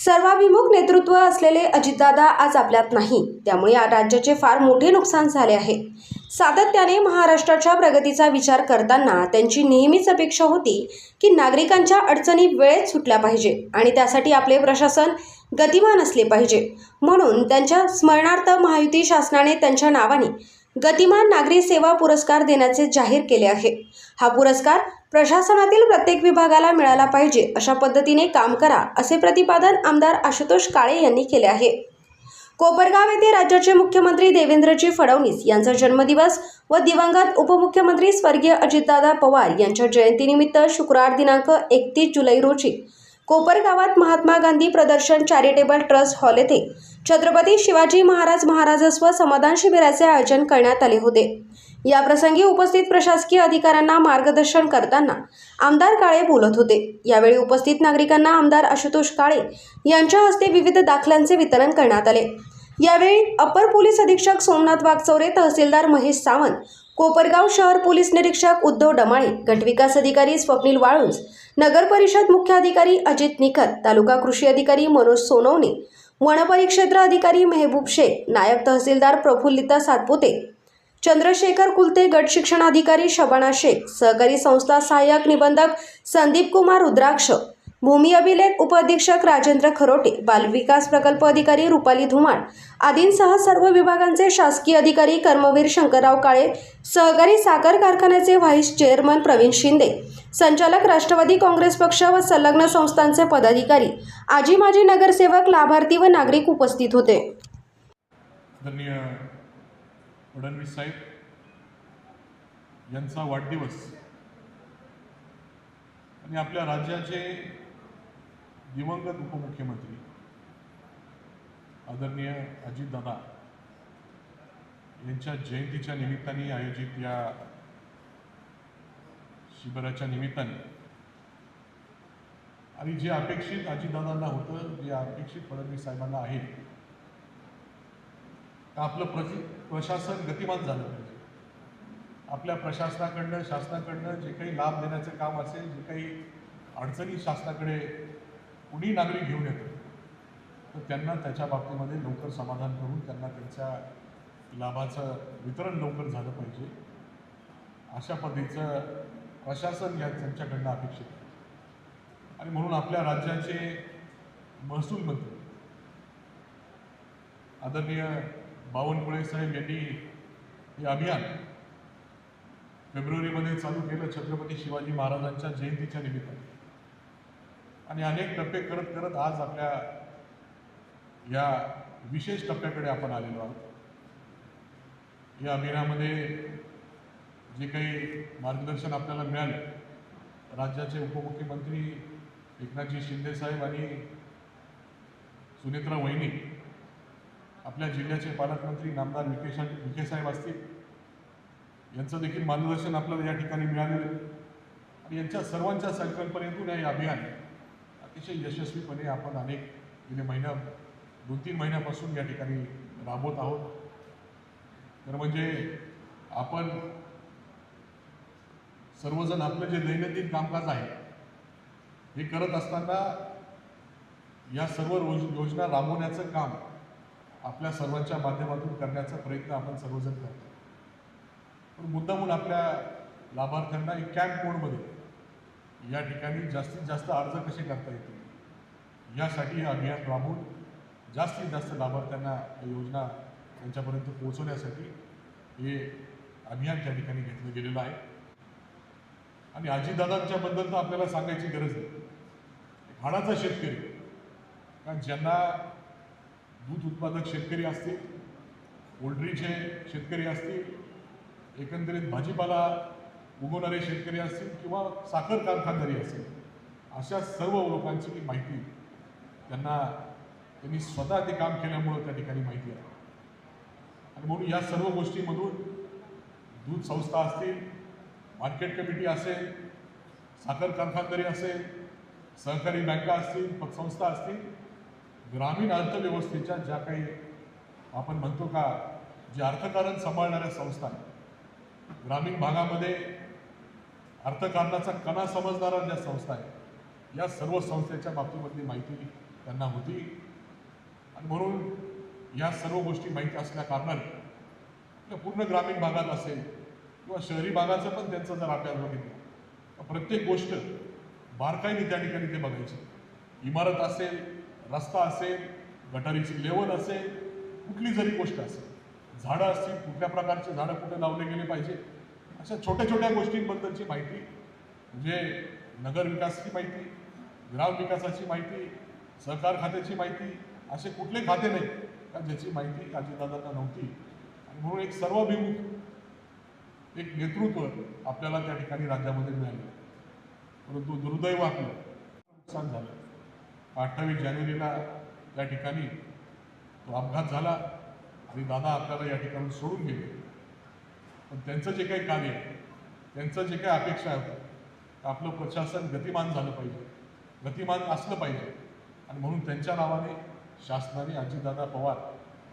सर्वाभिमुख नेतृत्व असलेले अजितदादा आज आपल्यात नाही, त्यामुळे राज्याचे फार मोठे नुकसान झाले आहे। सातत्याने महाराष्ट्राच्या प्रगतीचा विचार करताना त्यांची नेहमीच अपेक्षा होती की नागरिकांच्या अडचणी वेळेत सुटल्या पाहिजे आणि त्यासाठी आपले प्रशासन गतिमान असले पाहिजे। म्हणून त्यांच्या स्मरणार्थ महायुती शासनाने त्यांच्या नावाने गतिमान नागरी सेवा पुरस्कार देण्याचे जाहीर केले आहे। हा पुरस्कार प्रशासनातील प्रत्येक विभागाला मिळाला पाहिजे अशा पद्धतीने काम करा, असे प्रतिपादन आमदार आशुतोष काळे यांनी केले आहे। कोपरगाव येथे राज्याचे मुख्यमंत्री देवेंद्रजी फडणवीस यांचा जन्मदिवस व दिवंगत उपमुख्यमंत्री स्वर्गीय अजितदादा पवार यांच्या जयंतीनिमित्त शुक्रवार दिनांक 31 जुलै रोजी कोपरगावात महात्मा गांधी प्रदर्शन चॅरिटेबल ट्रस्ट हॉल येथे छत्रपती शिवाजी महाराजस्व समाधान शिबिराचे आयोजन करण्यात आले होते। या प्रसंगी उपस्थित प्रशासकीय अधिकाऱ्यांना मार्गदर्शन करताना आमदार काळे बोलत होते। यावेळी उपस्थित नागरिकांना आमदार आशुतोष काळे यांच्या हस्ते विविध दाखल्यांचे वितरण करण्यात आले। यावेळी अपर पोलीस अधीक्षक सोमनाथ वागचौरे, तहसीलदार महेश सावंत, कोपरगाव शहर पोलीस निरीक्षक उद्धव डमाळे, गटविकास अधिकारी स्वप्नील वाळुंज, नगर परिषद मुख्य अधिकारी अजित निखत, तालुका कृषी अधिकारी मनोज सोनवणे, वनपरिक्षेत्र अधिकारी मेहबूब शेख, नायब तहसीलदार प्रफुल्लिता सातपुते, चंद्रशेखर कुलते, गट शिक्षणाधिकारी शबाना शेख, सहकारी संस्था सहाय्यक निबंधक संदीप कुमार रुद्राक्ष, भूमी अभिलेख उपअधीक्षक राजेंद्र खरोटे, बालविकास प्रकल्प अधिकारी रुपाली धुमाळ आदींसह सर्व विभागांचे शासकीय अधिकारी, कर्मवीर शंकरराव काळे, सहकारी साखर कारखान्याचे व्हाईस चेअरमन प्रवीण शिंदे, संचालक राष्ट्रवादी काँग्रेस पक्ष व संलग्न संस्थांचे पदाधिकारी, आजी माजी नगरसेवक, लाभार्थी व नागरिक उपस्थित होते। फडणवीस साहेब यांचा वाढदिवस आणि आपल्या राज्याचे दिवंगत उपमुख्यमंत्री आदरणीय अजितदादा यांच्या जयंतीच्या निमित्ताने आयोजित या शिबिराच्या निमित्ताने आणि जे अपेक्षित अजितदादांना होतं, जे अपेक्षित फडणवीस साहेबांना आहे, आपलं प्रशासन गतिमान झालं पाहिजे। आपल्या प्रशासनाकडनं, शासनाकडनं जे काही लाभ देण्याचं काम असेल, जे काही अडचणी शासनाकडे कुणी नागरिक घेऊन येतो, तर त्यांना त्याच्या बाबतीमध्ये लवकर समाधान करून त्यांना त्यांच्या लाभाचं वितरण लवकर झालं पाहिजे, अशा पद्धतीचं प्रशासन या त्यांच्याकडनं अपेक्षित आहे। आणि म्हणून आपल्या राज्याचे महसूल मंत्री आदरणीय बावनकुळे साहेब यांनी हे अभियान फेब्रुवारीमध्ये चालू केलं छत्रपती शिवाजी महाराजांच्या जयंतीच्या निमित्ताने, आणि अनेक टप्पे करत करत आज आपल्या या विशेष टप्प्याकडे आपण आलेलो आहोत। या अभियानामध्ये जे काही मार्गदर्शन आपल्याला मिळालं, राज्याचे उपमुख्यमंत्री एकनाथजी शिंदे साहेब आणि सुनेत्रा वहिनी, आपल्या जिल्ह्याचे पालकमंत्री नामदार विखे साहेब असतील, यांचं देखील मार्गदर्शन आपल्याला या ठिकाणी मिळालेलं आहे। आणि यांच्या सर्वांच्या संकल्पनेतून हे अभियान अतिशय यशस्वीपणे आपण गेले 2-3 महिन्यापासून या ठिकाणी राबवत आहोत। तर म्हणजे आपण सर्वजण आपलं जे दैनंदिन कामकाज आहे हे करत असताना या सर्व योजना राबवण्याचं काम आपल्या सर्वांच्या माध्यमातून करण्याचा प्रयत्न आपण सर्वजण करतो। पण मुद्दामून आपल्या लाभार्थ्यांना एक कॅम्प मोडमध्ये या ठिकाणी जास्तीत जास्त अर्ज कसे करता येतील यासाठी हे अभियान राबवून जास्तीत जास्त लाभार्थ्यांना योजना त्यांच्यापर्यंत पोहोचवण्यासाठी हे अभियान त्या ठिकाणी घेतलं गेलेलं आहे। आणि अजितदादांच्याबद्दल तर आपल्याला सांगायची गरज नाही। हाडाचा शेतकरी, कारण ज्यांना दूध उत्पादक शेतकरी असतील, पोल्ट्रीचे शेतकरी असतील, एकंदरीत भाजीपाला उगवणारे शेतकरी असतील किंवा साखर कारखानदारी असतील, अशा सर्व लोकांची माहिती त्यांनी स्वतः ते काम केल्यामुळं त्या ठिकाणी माहिती आहे। आणि म्हणून या सर्व गोष्टीमधून दूध संस्था असतील, मार्केट कमिटी असेल, साखर कारखानदारी असेल, सहकारी बँका असतील, पतसंस्था असतील, ग्रामीण अर्थव्यवस्थेच्या ज्या काही आपण म्हणतो का जे अर्थकारण सांभाळणाऱ्या संस्था आहेत, ग्रामीण भागामध्ये अर्थकारणाचा कणा समजणाऱ्या ज्या संस्था आहेत, या सर्व संस्थेच्या बाबतीमधली माहिती त्यांना होती. आणि म्हणून या सर्व गोष्टी माहीत असल्या कारणाने आपल्या पूर्ण ग्रामीण भागात असेल किंवा शहरी भागाचं पण त्यांचा जर अभ्यास बघितला तर प्रत्येक गोष्ट बारकाईने त्या ठिकाणी ते बघायची. इमारत असेल, रस्ता असेल, गटारीची लेवल असेल, कुठली जरी गोष्ट असेल, झाडं असतील, कुठल्या प्रकारचे झाडं कुठे लावले गेले पाहिजे, अशा छोट्या छोट्या गोष्टींबद्दलची माहिती, म्हणजे नगर विकासाची माहिती, ग्रामविकासाची माहिती, सहकार खात्याची माहिती, असे कुठले खाते नाही का ज्याची माहिती अजितदादांना नव्हती. आणि म्हणून एक सर्वाभिमुख एक नेतृत्व आपल्याला त्या ठिकाणी राज्यामध्ये मिळालं. परंतु दुर्दैव आपलं नुकसान झालं. 28 जानेवारीला त्या ठिकाणी तो अपघात झाला आणि दादा आपल्याला या ठिकाणी सोडून गेले. पण त्यांचं जे काही कार्य, त्यांचं जे काही अपेक्षा होतं, आपलं प्रशासन गतिमान झालं पाहिजे, गतिमान असलं पाहिजे. आणि म्हणून त्यांच्या नावाने शासनाने अजितदादा पवार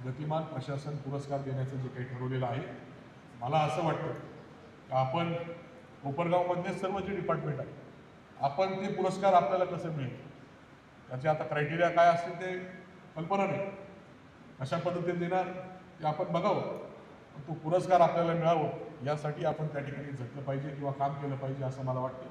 गतिमान प्रशासन पुरस्कार देण्याचं जे काही ठरवलेलं आहे, मला असं वाटतं की आपण कोपरगावमधले सर्व जे डिपार्टमेंट आहे, आपण ते पुरस्कार आपल्याला कसं मिळेल त्याचे आता क्रायटेरिया काय असतील ते कल्पना नाही, कशा पद्धतीने देणार ते आपण बघावं. तो पुरस्कार आपल्याला मिळावं यासाठी आपण त्या ठिकाणी झटलं पाहिजे किंवा काम केलं पाहिजे असं मला वाटतं.